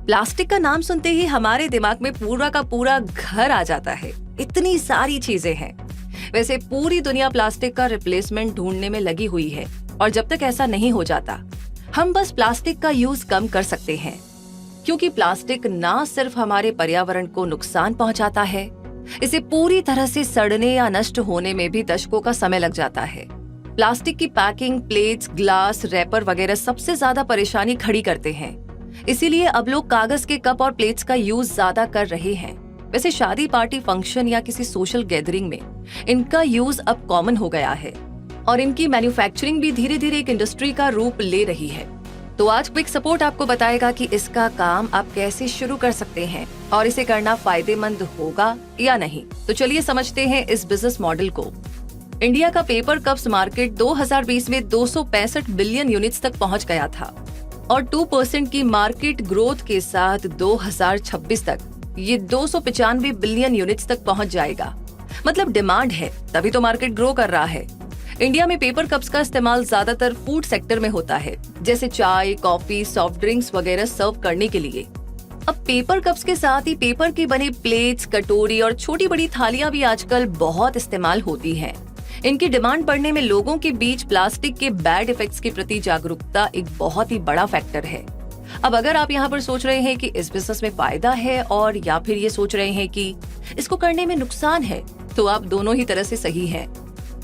Plastic का नाम सुनते ही हमारे दिमाग में पूरा का पूरा घर आ जाता है। इतनी सारी चीजें हैं। वैसे पूरी दुनिया प्लास्टिक का रिप्लेसमेंट ढूंढने में लगी हुई है और जब तक ऐसा नहीं हो जाता, हम बस प्लास्टिक का यूज कम कर सकते हैं। क्योंकि प्लास्टिक ना सिर्फ हमारे पर्यावरण को नुकसान पहुंचाता है, इसे पूरी तरह से सड़ने या नष्ट होने में भी दशकों का समय लग जाता है। प्लास्टिक की पैकिंग, प्लेट्स, ग्लास, रैपर वगैरह सबसे ज्यादा परेशानी खड़ी करते हैं। इसीलिए अब लोग कागज के कप और प्लेट्स का यूज ज्यादा कर रहे हैं। वैसे शादी, पार्टी, फंक्शन या किसी सोशल गैदरिंग में इनका यूज अब कॉमन हो गया है और इनकी मैन्युफैक्चरिंग भी धीरे धीरे एक इंडस्ट्री का रूप ले रही है। तो आज क्विक सपोर्ट आपको बताएगा कि इसका काम आप कैसे शुरू कर सकते हैं और इसे करना फायदेमंद होगा या नहीं। तो चलिए समझते हैं इस बिजनेस मॉडल को। इंडिया का पेपर कप्स मार्केट 2020 में 265 बिलियन यूनिट्स तक पहुंच गया था और 2% की मार्केट ग्रोथ के साथ 2026 तक ये 295 बिलियन यूनिट्स तक पहुंच जाएगा। मतलब डिमांड है तभी तो मार्केट ग्रो कर रहा है। इंडिया में पेपर कप्स का इस्तेमाल ज्यादातर फूड सेक्टर में होता है, जैसे चाय, कॉफी, सॉफ्ट ड्रिंक्स वगैरह सर्व करने के लिए। अब पेपर कप्स के साथ ही पेपर की बनी प्लेट्स, कटोरी और छोटी बड़ी थालियां भी आजकल बहुत इस्तेमाल होती हैं। इनकी डिमांड बढ़ने में लोगों के बीच प्लास्टिक के बैड इफेक्ट्स के प्रति जागरूकता एक बहुत ही बड़ा फैक्टर है। अब अगर आप यहाँ पर सोच रहे हैं कि इस बिजनेस में फायदा है और या फिर ये सोच रहे हैं कि इसको करने में नुकसान है, तो आप दोनों ही तरह से सही हैं।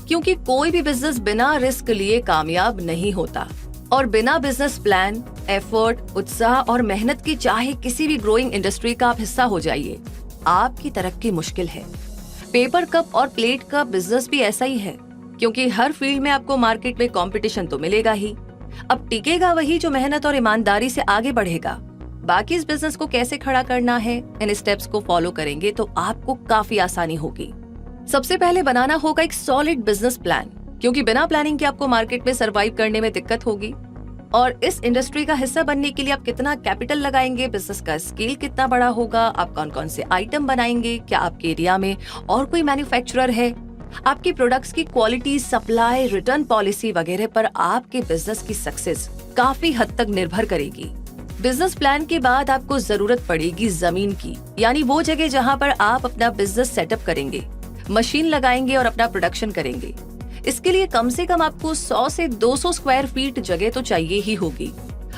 क्योंकि कोई भी बिजनेस बिना रिस्क लिए कामयाब नहीं होता और बिना बिजनेस प्लान, एफर्ट, उत्साह और मेहनत की चाहे किसी भी ग्रोइंग इंडस्ट्री का आप हिस्सा हो जाइए, आपकी तरक्की मुश्किल है। पेपर कप और प्लेट का बिजनेस भी ऐसा ही है, क्योंकि हर फील्ड में आपको मार्केट में कंपटीशन तो मिलेगा ही। अब टिकेगा वही जो मेहनत और ईमानदारी से आगे बढ़ेगा। बाकी इस बिजनेस को कैसे खड़ा करना है, इन स्टेप्स को फॉलो करेंगे तो आपको काफी आसानी होगी। सबसे पहले बनाना होगा एक सॉलिड बिजनेस प्लान, क्योंकि बिना प्लानिंग के आपको मार्केट में सरवाइव करने में दिक्कत होगी। और इस इंडस्ट्री का हिस्सा बनने के लिए आप कितना कैपिटल लगाएंगे, बिजनेस का स्केल कितना बड़ा होगा, आप कौन कौन से आइटम बनाएंगे, क्या आपके एरिया में और कोई मैन्युफैक्चरर है, आपकी प्रोडक्ट्स की क्वालिटी, सप्लाई, रिटर्न पॉलिसी वगैरह पर आपके बिजनेस की सक्सेस काफी हद तक निर्भर करेगी। बिजनेस प्लान के बाद आपको जरूरत पड़ेगी जमीन की, यानी वो जगह जहाँ पर आप अपना बिजनेस सेटअप करेंगे, मशीन लगाएंगे और अपना प्रोडक्शन करेंगे। इसके लिए कम से कम आपको 100 से 200 स्क्वायर फीट जगह तो चाहिए ही होगी।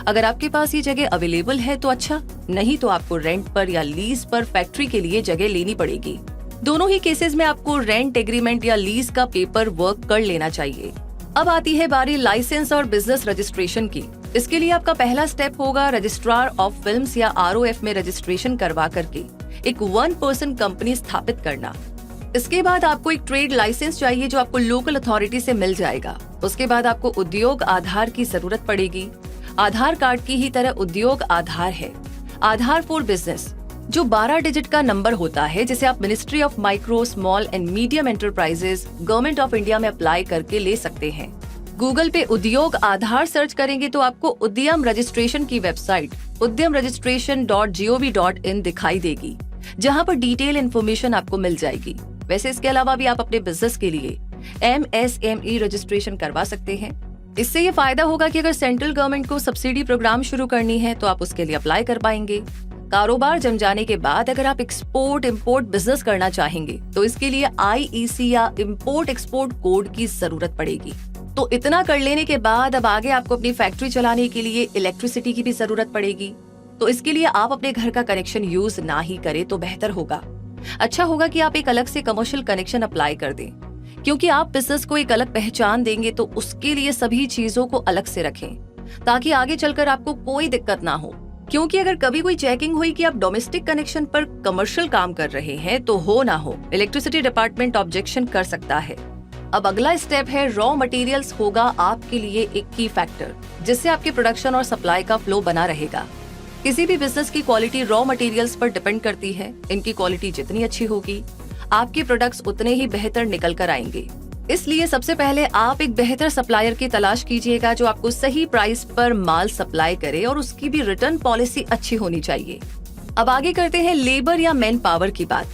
अगर आपके पास ये जगह अवेलेबल है तो अच्छा, नहीं तो आपको रेंट पर या लीज पर फैक्ट्री के लिए जगह लेनी पड़ेगी। दोनों ही केसेस में आपको रेंट एग्रीमेंट या लीज का पेपर वर्क कर लेना चाहिए। अब आती है बारी लाइसेंस और बिजनेस रजिस्ट्रेशन की। इसके लिए आपका पहला स्टेप होगा रजिस्ट्रार ऑफ फिल्म्स या ROF में रजिस्ट्रेशन करवा करके एक 1 पर्सन कंपनी स्थापित करना। इसके बाद आपको एक ट्रेड लाइसेंस चाहिए जो आपको लोकल अथॉरिटी से मिल जाएगा। उसके बाद आपको उद्योग आधार की जरूरत पड़ेगी। आधार कार्ड की ही तरह उद्योग आधार है, आधार फॉर बिजनेस, जो 12 डिजिट का नंबर होता है, जिसे आप ministry of micro, small and medium enterprises, government of India में अप्लाई करके ले सकते हैं। गूगल पे उद्योग आधार सर्च करेंगे तो आपको उद्यम रजिस्ट्रेशन की वेबसाइट udyamregistration.gov.in दिखाई देगी, जहां पर डिटेल इन्फॉर्मेशन आपको मिल जाएगी। वैसे इसके अलावा भी आप अपने बिजनेस के लिए MSME रजिस्ट्रेशन करवा सकते हैं। इससे ये फायदा होगा कि अगर सेंट्रल गवर्नमेंट को सब्सिडी प्रोग्राम शुरू करनी है तो आप उसके लिए अप्लाई कर पाएंगे। कारोबार जम जाने के बाद अगर आप एक्सपोर्ट इंपोर्ट बिजनेस करना चाहेंगे तो इसके लिए IEC या इम्पोर्ट एक्सपोर्ट कोड की जरूरत पड़ेगी। तो इतना कर लेने के बाद अब आगे आपको अपनी फैक्ट्री चलाने के लिए इलेक्ट्रिसिटी की भी जरूरत पड़ेगी। तो इसके लिए आप अपने घर का कनेक्शन यूज ना ही करें तो बेहतर होगा। अच्छा होगा कि आप एक अलग से कमर्शियल कनेक्शन अप्लाई कर दें, क्योंकि आप बिजनेस को एक अलग पहचान देंगे तो उसके लिए सभी चीजों को अलग से रखें, ताकि आगे चलकर आपको कोई दिक्कत ना हो। क्योंकि अगर कभी कोई चेकिंग हुई कि आप डोमेस्टिक कनेक्शन पर कमर्शियल काम कर रहे हैं तो हो ना हो, इलेक्ट्रिसिटी डिपार्टमेंट ऑब्जेक्शन कर सकता है। अब अगला स्टेप है रॉ मटेरियल्स होगा आपके लिए एक की फैक्टर, जिससे आपके प्रोडक्शन और सप्लाई का फ्लो बना रहेगा। किसी भी बिजनेस की क्वालिटी रॉ मटेरियल्स पर डिपेंड करती है। इनकी क्वालिटी जितनी अच्छी होगी, आपके प्रोडक्ट्स उतने ही बेहतर निकल कर आएंगे। इसलिए सबसे पहले आप एक बेहतर सप्लायर की तलाश कीजिएगा जो आपको सही प्राइस पर माल सप्लाई करे और उसकी भी रिटर्न पॉलिसी अच्छी होनी चाहिए। अब आगे करते हैं लेबर या मैन पावर की बात।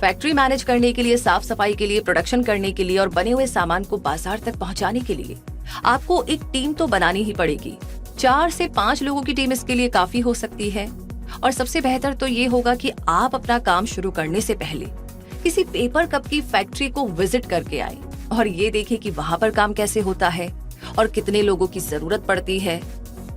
फैक्ट्री मैनेज करने के लिए, साफ सफाई के लिए, प्रोडक्शन करने के लिए और बने हुए सामान को बाजार तक पहुंचाने के लिए आपको एक टीम तो बनानी ही पड़ेगी। 4 से 5 लोगों की टीम इसके लिए काफी हो सकती है। और सबसे बेहतर तो ये होगा कि आप अपना काम शुरू करने से पहले किसी पेपर कप की फैक्ट्री को विजिट करके आए और ये देखें कि वहां पर काम कैसे होता है और कितने लोगों की जरूरत पड़ती है।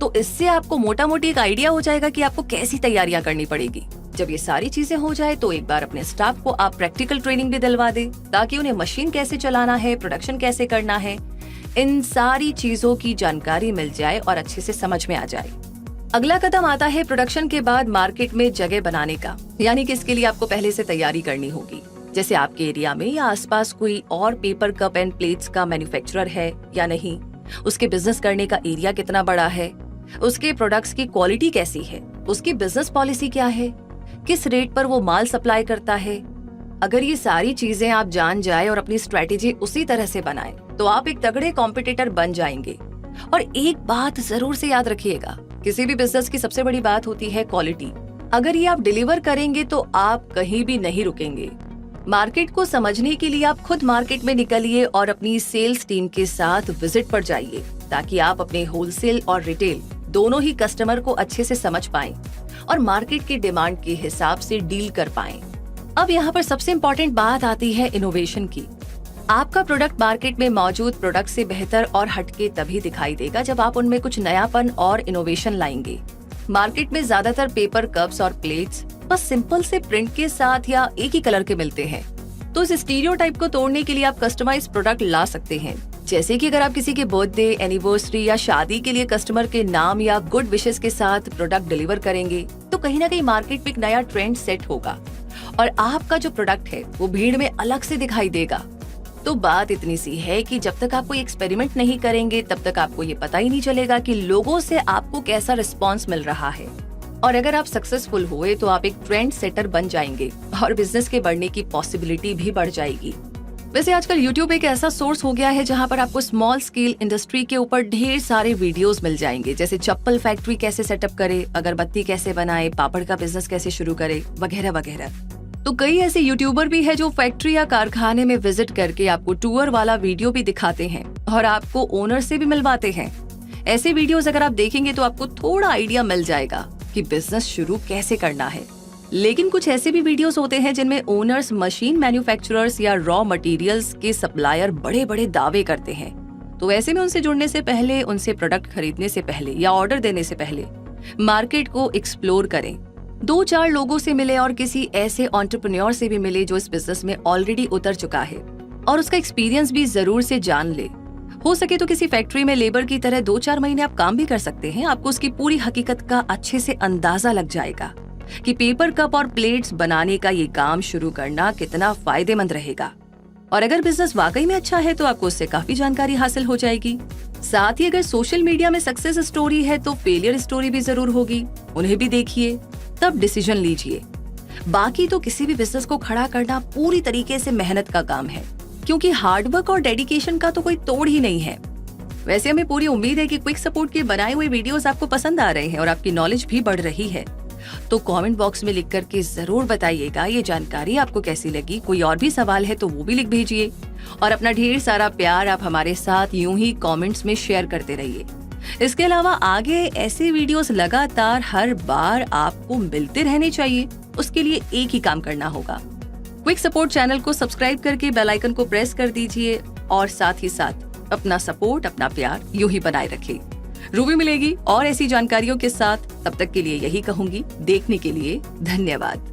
तो इससे आपको मोटा मोटी एक आइडिया हो जाएगा कि आपको कैसी तैयारियां करनी पड़ेगी। जब ये सारी चीजें हो जाए तो एक बार अपने स्टाफ को आप प्रैक्टिकल ट्रेनिंग भी दिलवा दें, ताकि उन्हें मशीन कैसे चलाना है, प्रोडक्शन कैसे करना है, इन सारी चीजों की जानकारी मिल जाए और अच्छे से समझ में आ जाए। अगला कदम आता है प्रोडक्शन के बाद मार्केट में जगह बनाने का, यानी कि इसके लिए आपको पहले से तैयारी करनी होगी। जैसे आपके एरिया में या आसपास कोई और पेपर कप एंड प्लेट्स का मैन्युफैक्चरर है या नहीं, उसके बिजनेस करने का एरिया कितना बड़ा है, उसके प्रोडक्ट्स की क्वालिटी कैसी है, उसकी बिजनेस पॉलिसी क्या है, किस रेट पर वो माल सप्लाई करता है। अगर ये सारी चीजें आप जान जाए और अपनी स्ट्रेटेजी उसी तरह से बनाएं, तो आप एक तगड़े कॉम्पिटिटर बन जाएंगे। और एक बात जरूर से याद रखिएगा, किसी भी बिजनेस की सबसे बड़ी बात होती है क्वालिटी। अगर ये आप डिलीवर करेंगे तो आप कहीं भी नहीं रुकेंगे। मार्केट को समझने के लिए आप खुद मार्केट में निकलिए और अपनी सेल्स टीम के साथ विजिट पर जाइए, ताकि आप अपने होलसेल और रिटेल दोनों ही कस्टमर को अच्छे से समझ पाएं और मार्केट की डिमांड के हिसाब से डील कर पाएं। अब यहाँ पर सबसे इम्पोर्टेंट बात आती है इनोवेशन की। आपका प्रोडक्ट मार्केट में मौजूद प्रोडक्ट से बेहतर और हटके तभी दिखाई देगा जब आप उनमें कुछ नयापन और इनोवेशन लाएंगे। मार्केट में ज्यादातर पेपर कप्स और प्लेट्स बस सिंपल से प्रिंट के साथ या एक ही कलर के मिलते हैं। तो इस स्टीरियोटाइप को तोड़ने के लिए आप कस्टमाइज प्रोडक्ट ला सकते हैं। जैसे कि अगर आप किसी के बर्थडे, एनिवर्सरी या शादी के लिए कस्टमर के नाम या गुड विशेस के साथ प्रोडक्ट डिलीवर करेंगे, तो कहीं ना कहीं मार्केट में एक नया ट्रेंड सेट होगा और आपका जो प्रोडक्ट है वो भीड़ में अलग से दिखाई देगा। तो बात इतनी सी है कि जब तक आप कोई एक्सपेरिमेंट नहीं करेंगे, तब तक आपको ये पता ही नहीं चलेगा कि लोगों से आपको कैसा रिस्पॉन्स मिल रहा है। और अगर आप सक्सेसफुल हुए तो आप एक ट्रेंड सेटर बन जाएंगे और बिजनेस के बढ़ने की पॉसिबिलिटी भी बढ़ जाएगी। वैसे आजकल YouTube एक ऐसा सोर्स हो गया है जहां पर आपको स्मॉल स्केल इंडस्ट्री के ऊपर ढेर सारे वीडियोस मिल जाएंगे, जैसे चप्पल फैक्ट्री कैसे सेटअप करे, अगरबत्ती कैसे बनाए, पापड़ का बिजनेस कैसे शुरू करे, वगैरह वगैरह। तो कई ऐसे यूट्यूबर भी है जो फैक्ट्री या कारखाने में विजिट करके आपको टूर वाला वीडियो भी दिखाते हैं और आपको ओनर से भी मिलवाते हैं। ऐसे वीडियोस अगर आप देखेंगे तो आपको थोड़ा आइडिया मिल जाएगा कि बिजनेस शुरू कैसे करना है। लेकिन कुछ ऐसे भी वीडियोस होते हैं जिनमें ओनर्स मशीन मैन्युफैक्चरर्स या रॉ मटेरियल्स के सप्लायर बड़े बड़े दावे करते हैं। तो ऐसे में उनसे जुड़ने से पहले, उनसे प्रोडक्ट खरीदने से पहले या ऑर्डर देने से पहले मार्केट को एक्सप्लोर करें। 2-4 लोगों से मिले और किसी ऐसे एंटरप्रेन्योर से भी मिले जो इस बिजनेस में ऑलरेडी उतर चुका है और उसका एक्सपीरियंस भी जरूर से जान ले। हो सके तो किसी फैक्ट्री में लेबर की तरह 2-4 महीने आप काम भी कर सकते हैं। आपको उसकी पूरी हकीकत का अच्छे से अंदाजा लग जाएगा कि पेपर कप और प्लेट्स बनाने का ये काम शुरू करना कितना फायदेमंद रहेगा। और अगर बिजनेस वाकई में अच्छा है तो आपको उससे काफी जानकारी हासिल हो जाएगी। साथ ही अगर सोशल मीडिया में सक्सेस स्टोरी है तो फेलियर स्टोरी भी जरूर होगी, उन्हें भी देखिए, तब डिसीजन लीजिए। बाकी तो किसी भी बिजनेस को खड़ा करना पूरी तरीके से मेहनत का काम है, क्योंकि हार्डवर्क और डेडिकेशन का तो कोई तोड़ ही नहीं है। वैसे हमें पूरी उम्मीद है कि क्विक सपोर्ट के बनाए हुए वीडियोस आपको पसंद आ रहे हैं और आपकी नॉलेज भी बढ़ रही है। तो कमेंट बॉक्स में लिख करके जरूर बताइएगा ये जानकारी आपको कैसी लगी। कोई और भी सवाल है तो वो भी लिख भेजिए और अपना ढेर सारा प्यार आप हमारे साथ यूं ही कमेंट्स में शेयर करते रहिए। इसके अलावा आगे ऐसे वीडियोस लगातार हर बार आपको मिलते रहने चाहिए, उसके लिए एक ही काम करना होगा, क्विक सपोर्ट चैनल को सब्सक्राइब करके बेल आइकन को प्रेस कर दीजिए और साथ ही साथ अपना सपोर्ट, अपना प्यार यूं ही बनाए रखिए। रूबी मिलेगी और ऐसी जानकारियों के साथ, तब तक के लिए यही कहूंगी, देखने के लिए धन्यवाद।